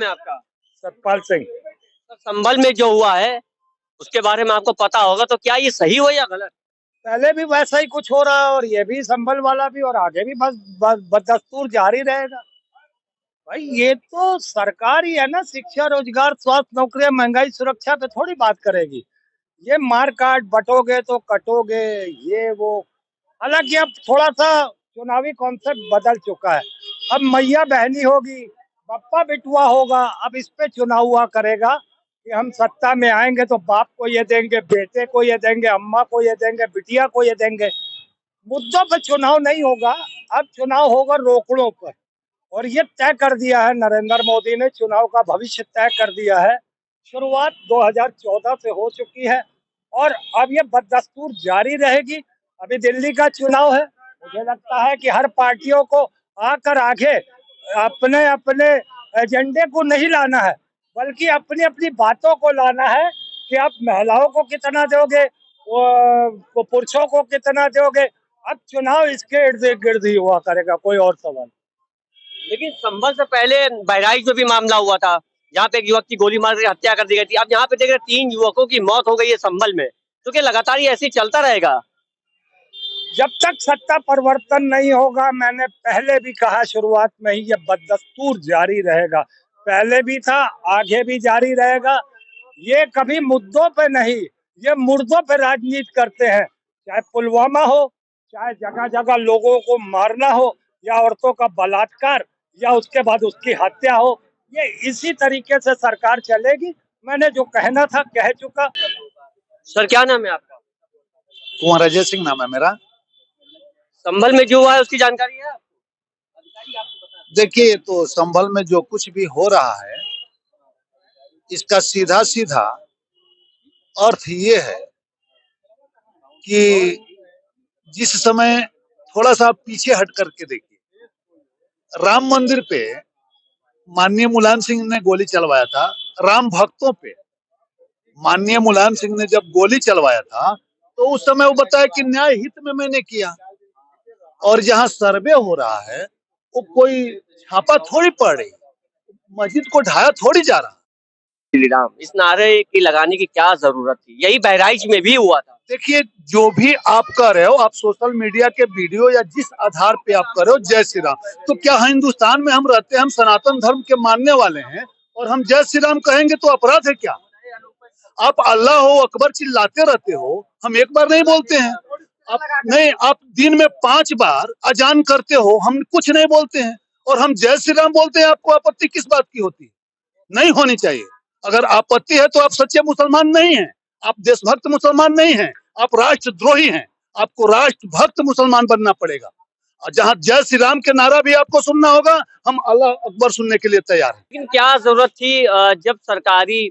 में आपका सतपाल सिंह। तो संभल में जो हुआ है उसके बारे में आपको पता होगा, तो क्या ये सही हो या गलत? पहले भी वैसा ही कुछ हो रहा है और ये भी संभल वाला भी, और आगे भी बस बदस्तूर जारी रहेगा। भाई ये तो सरकार ही है ना, शिक्षा, रोजगार, स्वास्थ्य, नौकरियां, महंगाई, सुरक्षा पे थोड़ी बात करेगी। ये मार काट, बटोगे तो कटोगे, ये वो। हालांकि अब थोड़ा सा चुनावी कॉन्सेप्ट बदल चुका है। अब मैया बहनी होगी, बप्पा बिटुआ होगा। अब इस पे चुनाव हुआ करेगा कि हम सत्ता में आएंगे तो बाप को ये देंगे, बेटे को ये देंगे, अम्मा को ये देंगे, बिटिया को ये देंगे। मुद्दों पर चुनाव नहीं होगा। अब चुनाव होगा रोकड़ों पर। और ये तय कर दिया है नरेंद्र मोदी ने, चुनाव का भविष्य तय कर दिया है। शुरुआत 2014 से हो चुकी है और अब ये बदस्तूर जारी रहेगी। अभी दिल्ली का चुनाव है। मुझे लगता है कि हर पार्टियों को आकर आगे अपने अपने एजेंडे को नहीं लाना है, बल्कि अपनी अपनी बातों को लाना है कि आप महिलाओं को कितना दोगे, वो पुरुषों को कितना दोगे। अब चुनाव इसके इर्द गिर्द ही हुआ करेगा, कोई और सवाल। लेकिन संभल से पहले बहराइच में भी मामला हुआ था, जहाँ पे एक युवक की गोली मार के हत्या कर दी गई थी। अब यहाँ पे देख रहे 3 युवकों की मौत हो गई है संभल में। तो क्या लगातार ये ऐसे ही चलता रहेगा? जब तक सत्ता परिवर्तन नहीं होगा, मैंने पहले भी कहा शुरुआत में ही, ये बदस्तूर जारी रहेगा। पहले भी था, आगे भी जारी रहेगा। ये कभी मुद्दों पे नहीं, ये मुर्दों पे राजनीति करते हैं। चाहे पुलवामा हो, चाहे जगह जगह लोगों को मारना हो, या औरतों का बलात्कार, या उसके बाद उसकी हत्या हो। ये इसी तरीके से सरकार चलेगी। मैंने जो कहना था कह चुका। सर क्या नाम है आपका? कुंवर अजय सिंह नाम है मेरा। संभल में जो हुआ है उसकी जानकारी है आपको? देखिए, तो संभल में जो कुछ भी हो रहा है, इसका सीधा सीधा अर्थ ये है कि जिस समय थोड़ा सा पीछे हट करके देखिए, राम मंदिर पे माननीय मुलायम सिंह ने गोली चलवाया था। राम भक्तों पे माननीय मुलायम सिंह ने जब गोली चलवाया था, तो उस समय वो बताया कि न्याय हित में मैंने किया। और जहाँ सर्वे हो रहा है, वो कोई छापा थोड़ी पड़ रही, मस्जिद को ढाया थोड़ी जा रहा। राम, इस नारे की लगाने की क्या जरूरत थी? यही बहराइच में भी हुआ था। देखिए, जो भी आप कर रहे हो, आप सोशल मीडिया के वीडियो या जिस आधार पे आप कर रहे हो, जय श्री राम, तो क्या हिंदुस्तान में हम रहते हैं, हम सनातन धर्म के मानने वाले हैं और हम जय श्री राम कहेंगे तो अपराध है क्या? आप अल्लाह हो अकबर चिल्लाते रहते हो, हम एक बार नहीं बोलते हैं। आप नहीं, आप दिन में 5 बार अजान करते हो, हम कुछ नहीं बोलते हैं, और हम जय श्री राम बोलते हैं। आपको आपत्ति किस बात की होती है? नहीं होनी चाहिए। अगर आपत्ति है तो आप सच्चे मुसलमान नहीं हैं, आप देशभक्त मुसलमान नहीं हैं, आप राष्ट्रद्रोही हैं। आपको राष्ट्रभक्त मुसलमान बनना पड़ेगा। जहाँ जय श्री राम के नारा भी आपको सुनना होगा, हम अल्लाह अकबर सुनने के लिए तैयार हैं। लेकिन क्या जरूरत थी? जब सरकारी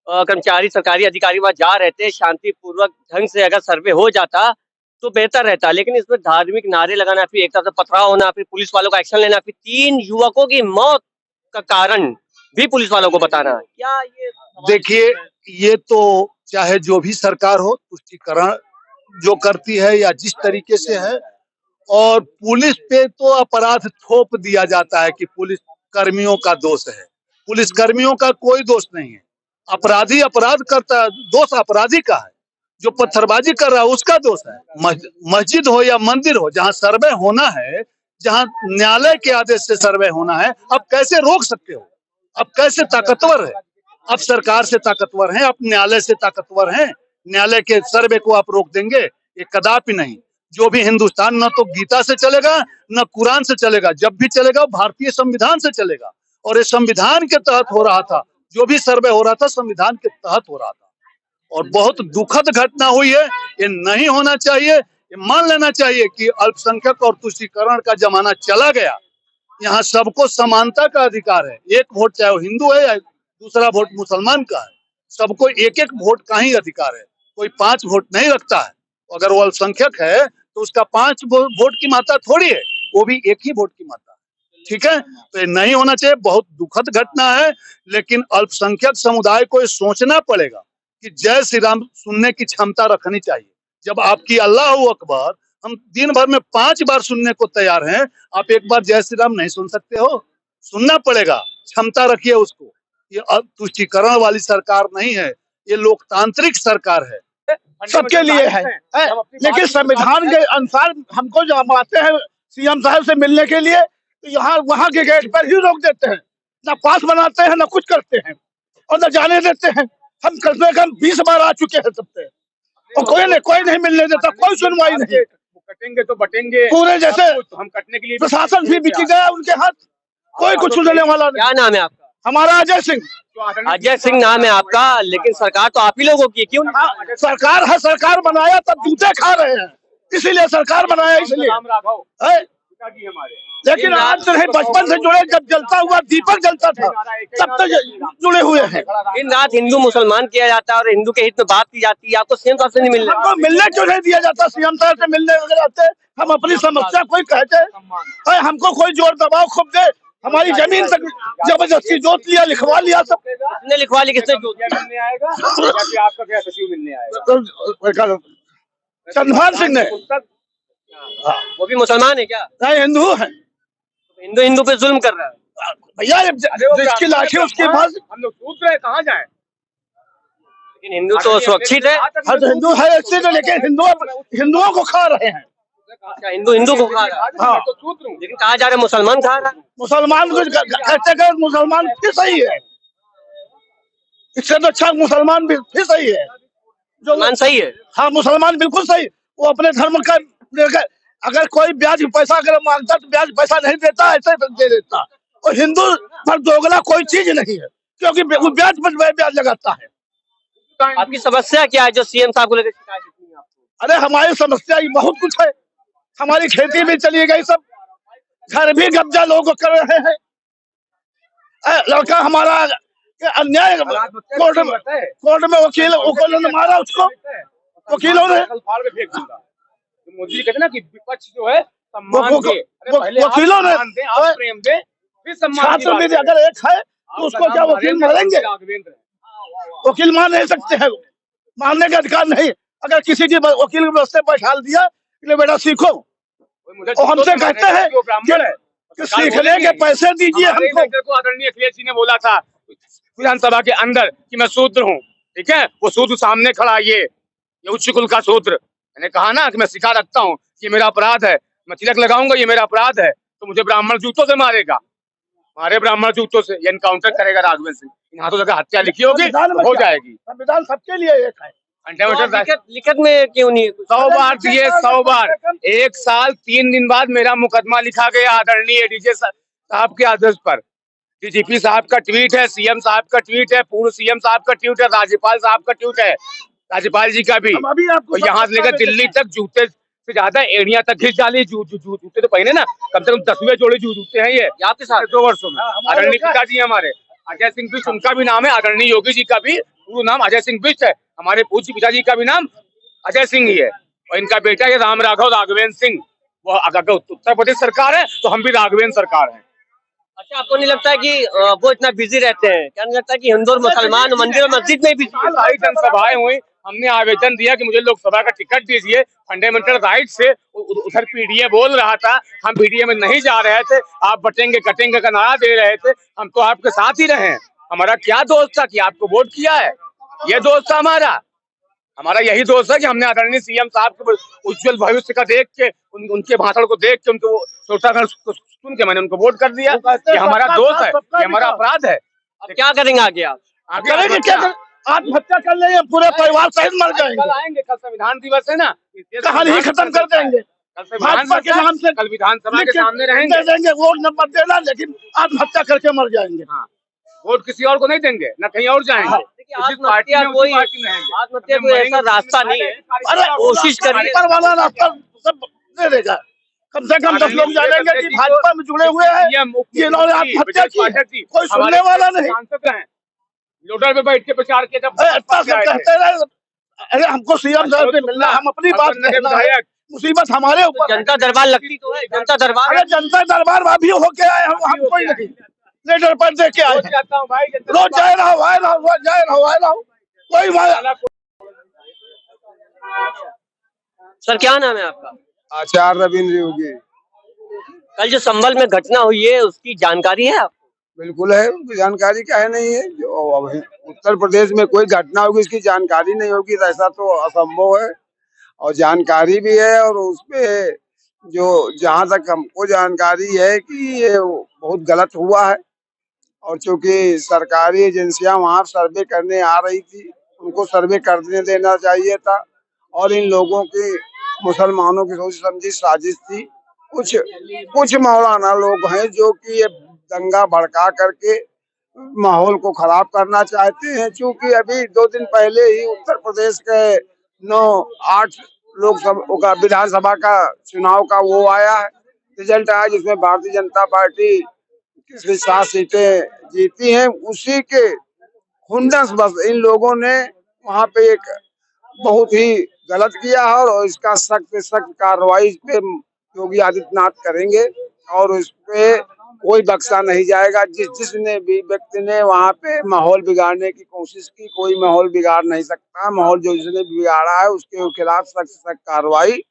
कर्मचारी, सरकारी अधिकारी वहां जा रहे थे, शांतिपूर्वक ढंग से अगर सर्वे हो जाता तो बेहतर रहता। लेकिन इसमें धार्मिक नारे लगाना, फिर एक तरफ से पथराव होना, फिर पुलिस वालों का एक्शन लेना, फिर 3 युवकों की मौत का कारण भी पुलिस वालों को बताना, क्या ये? देखिए, ये तो चाहे जो भी सरकार हो, तुष्टिकरण जो करती है या जिस तरीके से है, और पुलिस पे तो अपराध थोप दिया जाता है कि पुलिस कर्मियों का दोष है। पुलिस कर्मियों का कोई दोष नहीं है। अपराधी अपराध करता है, दोष अपराधी का है। जो पत्थरबाजी कर रहा है उसका दोष है। मस्जिद हो या मंदिर हो, जहाँ सर्वे होना है, जहाँ न्यायालय के आदेश से सर्वे होना है, आप कैसे रोक सकते हो? आप कैसे ताकतवर है? आप सरकार से ताकतवर हैं, आप न्यायालय से ताकतवर हैं। न्यायालय के सर्वे को आप रोक देंगे? ये कदापि नहीं। जो भी हिंदुस्तान न तो गीता से चलेगा, न कुरान से चलेगा। जब भी चलेगा भारतीय संविधान से चलेगा, और ये संविधान के तहत हो रहा था। जो भी सर्वे हो रहा था संविधान के तहत हो रहा था, और बहुत दुखद घटना हुई है। ये नहीं होना चाहिए। ये मान लेना चाहिए कि अल्पसंख्यक और तुष्टीकरण का जमाना चला गया। यहाँ सबको समानता का अधिकार है। एक वोट चाहे वो हिंदू है या दूसरा वोट मुसलमान का है, सबको एक एक वोट का ही अधिकार है। कोई 5 वोट नहीं रखता है। अगर वो अल्पसंख्यक है तो उसका 5 वोट की मात्रा थोड़ी है, वो भी एक ही वोट की मात्रा है। ठीक है, तो ये नहीं होना चाहिए। बहुत दुखद घटना है, लेकिन अल्पसंख्यक समुदाय को ये सोचना पड़ेगा कि जय श्री राम सुनने की क्षमता रखनी चाहिए। जब आपकी अल्लाह अकबर हम दिन भर में 5 बार सुनने को तैयार हैं, आप एक बार जय श्री राम नहीं सुन सकते हो? सुनना पड़ेगा। क्षमता रखिए उसको। ये तुष्टिकरण वाली सरकार नहीं है, ये लोकतांत्रिक सरकार है, सबके लिए है। लेकिन संविधान के अनुसार हमको जब हम आते हैं सीएम साहब से मिलने के लिए, तो यहाँ वहाँ के गेट पर ही रोक देते हैं, ना पास बनाते हैं ना कुछ करते हैं और न जाने देते हैं। हम कम से कम 20 बार आ चुके हैं सबसे, और कोई नहीं मिलने देता, कोई सुनवाई नहीं। कटेंगे तो बटेंगे पूरे जैसे हम कटने के लिए प्रशासन भी बिक गया उनके हाथ, कोई कुछ सुनने वाला नहीं। क्या नाम है आपका? हमारा अजय सिंह। अजय सिंह नाम है आपका, लेकिन सरकार तो आप ही लोगों की है, क्यों नहीं? सरकार है, सरकार बनाया तब जूते खा रहे हैं, इसीलिए सरकार बनाया, इसलिए है। लेकिन आज नहीं, बचपन से जुड़े, जब जलता हुआ दीपक जलता था तब तक जुड़े हुए हैं। दिन रात हिंदू मुसलमान किया जाता है और हिंदू के हित में बात की जाती है, आपको सीएम साहब से नहीं मिलना? हमको मिलने क्यों नहीं दिया जाता? सीएम साहब से मिलने वगैरह आते, हम अपनी समस्या कोई कहते, हमको कोई जोर दबाव खूब दे, हमारी जमीन तक जबरदस्ती जोत लिया, लिखवा लिया सब। किसने लिखवा ली, किसने जोत लिया? मिलने आएगा या फिर आपका क्या सचिव मिलने आएगा? चंद्रभान सिंह ने। वो भी मुसलमान है क्या? नहीं, हिंदू है। हिंदू हिंदू पे जुल्म कर रहा है भैया, जिसकी लाठी उसके पास। हम लोग सूत्र है, कहाँ जाए? लेकिन हिंदू तो सुरक्षित है। हाँ, तो हिंदू है ऐसे तो, लेकिन हिंदुओं को खा रहे हैं। अच्छा, हिंदू हिंदू को खा रहा है। हाँ, तो सूत्र हूँ। लेकिन कहा जा रहा है मुसलमान खा रहा है। मुसलमान को कहते मुसलमान फिर सही है, इससे तो अच्छा मुसलमान भी फिर सही है। जो मुसलमान सही है। हाँ, मुसलमान बिल्कुल सही, वो अपने धर्म का अगर कोई ब्याज पैसा अगर मांगता तो ब्याज पैसा नहीं देता, ऐसे दे देता। और हिंदू पर दोगला कोई चीज नहीं है, क्योंकि वो ब्याज पर ब्याज लगाता है। आपकी समस्या क्या है जो सीएम साहब को लेकर शिकायत की आपको? अरे हमारी समस्या ही बहुत कुछ है, हमारी खेती भी चली गई, सब घर भी कब्जा लोग कर रहे हैं। लड़का हमारा अन्याय कोर्ट में वकीलों ने मारा उसको, वकीलों ने। फेंक दूंगा। मोदी जी कहते ना कि विपक्ष जो है सम्मान दे, वकीलों ने आप प्रेम दे, फिर सम्मान। छात्र में अगर एक है तो उसको क्या वकील मारेंगे? वकील मार नहीं सकते हैं, मारने का अधिकार नहीं। अगर किसी की वकील के रास्ते पर बैठा दिया कि बेटा सीखो, और हमसे कहते हैं कि सीखने के पैसे दीजिए हमको। आदरणीय अखिलेश जी ने बोला था विधानसभा के अंदर कि मैं शूद्र हूँ, ठीक है, वो शूद्र सामने खड़ा, ये उच्च कुल का शूद्र। मैंने कहा ना कि मैं सिखा रखता हूँ, ये मेरा अपराध है, मैं तिलक लगाऊंगा, ये मेरा अपराध है, तो मुझे ब्राह्मण जूतों से मारेगा, मारे ब्राह्मण जूतों से, ये एनकाउंटर करेगा राघवेंद्र सिंह। इन हाथों से हत्या लिखी होगी हो जाएगी। संविधान सबके लिए एक है। लिखत में क्यों नहीं? 100 बार दिए, 100 बार। 1 साल 3 दिन बाद मेरा मुकदमा लिखा गया आदरणीय डीजे साहब के आदेश पर। डीजीपी साहब का ट्वीट है, सीएम साहब का ट्वीट है, पूर्व सीएम साहब का ट्वीट है, राज्यपाल साहब का ट्वीट है, राज्यपाल जी का भी। और यहाँ से लेकर दिल्ली तक जूते से ज्यादा एड़िया तक घिस डाली। जूते तो पहने ना, कम से कम 10वें जोड़े जूते हैं ये आपके साथ 2 वर्षों में। आदरणीय पिताजी हमारे अजय सिंह बिष्ट, उनका भी नाम है, आदरणीय योगी जी का भी पूरा नाम अजय सिंह बिष्ट है, हमारे पूज्य पिताजी का भी नाम अजय सिंह ही है, और इनका बेटा ये राम राघव राघवेंद्र सिंह। वो अगर उत्तर प्रदेश सरकार है तो हम भी राघवेंद्र सरकार है। अच्छा, आपको नहीं लगता है कि वो इतना बिजी रहते हैं? क्या नहीं लगता कि हिंदू और मुसलमान मंदिर और मस्जिद में भी सारी जनसभाएं हुई, हमने आवेदन दिया कि मुझे लोकसभा का टिकट दीजिए, फंडामेंटल राइट से। उधर पीडीए बोल रहा था, हम पीडीए में नहीं जा रहे थे, आप बटेंगे कटेंगे का नारा दे रहे थे, हम तो आपके साथ ही रहे। हमारा क्या दोस्त था कि आपको वोट किया है? ये दोस्त था हमारा यही दोस्त है कि हमने आदरणीय सीएम साहब के उज्जवल भविष्य का देख के, उनके भाषण को देख के, उनको छोटा सुन के मैंने उनको वोट कर दिया। ये हमारा दोस्त है, ये हमारा अपराध है। अब क्या करेंगे आगे? आप करेंगे क्या? आत्महत्या कर लेंगे, पूरे परिवार सहित मर जाएंगे। कल आएंगे, कल संविधान दिवस है ना, कहानी खत्म कर देंगे। भाजपा के नाम से कल विधानसभा के सामने रहेंगे, देंगे वोट नंबर देना, लेकिन आत्महत्या करके मर जाएंगे। हाँ, वोट किसी और को नहीं देंगे, न कहीं और जाएंगे। आत्महत्या कोई ऐसा रास्ता नहीं है। अरे कोशिश करिए, पर वाला रास्ता सब दे देगा। कम से कम 10 लोग जानेंगे कि भाजपा में जुड़े हुए हैं, इन्होंने आत्महत्या की, कोई सुनने वाला नहीं। लोडर पे बैठ के प्रचार किया, कहते रहे अरे हमको सीएम साहब से मिलना, हम अपनी बात कहना है, मुसीबत हमारे ऊपर। जनता दरबार लगती तो है, जनता दरबार। अरे जनता दरबार अभी होके आए हम कोई नहीं, लेटर पर देख के आए, रोज जाए रहो कोई। सर क्या नाम है आपका? आचार्य रविंद्र योगी। कल जो संभल में घटना हुई है उसकी जानकारी है आपको? बिल्कुल है, उनकी जानकारी काहे नहीं है। जो अब उत्तर प्रदेश में कोई घटना होगी इसकी जानकारी नहीं होगी, तो ऐसा तो असंभव है। और जानकारी भी है, और उसपे जो जहाँ तक हमको जानकारी है कि ये बहुत गलत हुआ है। और चूंकि सरकारी एजेंसियां वहां सर्वे करने आ रही थी, उनको सर्वे करने देना चाहिए था। और इन लोगों की, मुसलमानों की सोची समझी साजिश थी। कुछ कुछ मौलाना लोग हैं जो कि ये दंगा भड़का करके माहौल को खराब करना चाहते हैं। क्योंकि अभी 2 दिन पहले ही उत्तर प्रदेश के 9-8 लोकसभा का, विधानसभा का चुनाव का वो आया है, रिजल्ट आया, जिसमें भारतीय जनता पार्टी किसी 7 सीटें जीती हैं। उसी के खुंदस बस इन लोगों ने वहां पे एक बहुत ही गलत किया है, और इसका सख्त से सख्त कार्रवाई इस पे योगी आदित्यनाथ करेंगे। और इस पे कोई बख्शा नहीं जाएगा। जिसने भी व्यक्ति ने वहां पे माहौल बिगाड़ने की कोशिश की, कोई माहौल बिगाड़ नहीं सकता। माहौल जो जिसने बिगाड़ा है उसके खिलाफ सख्त से सख्त कार्रवाई।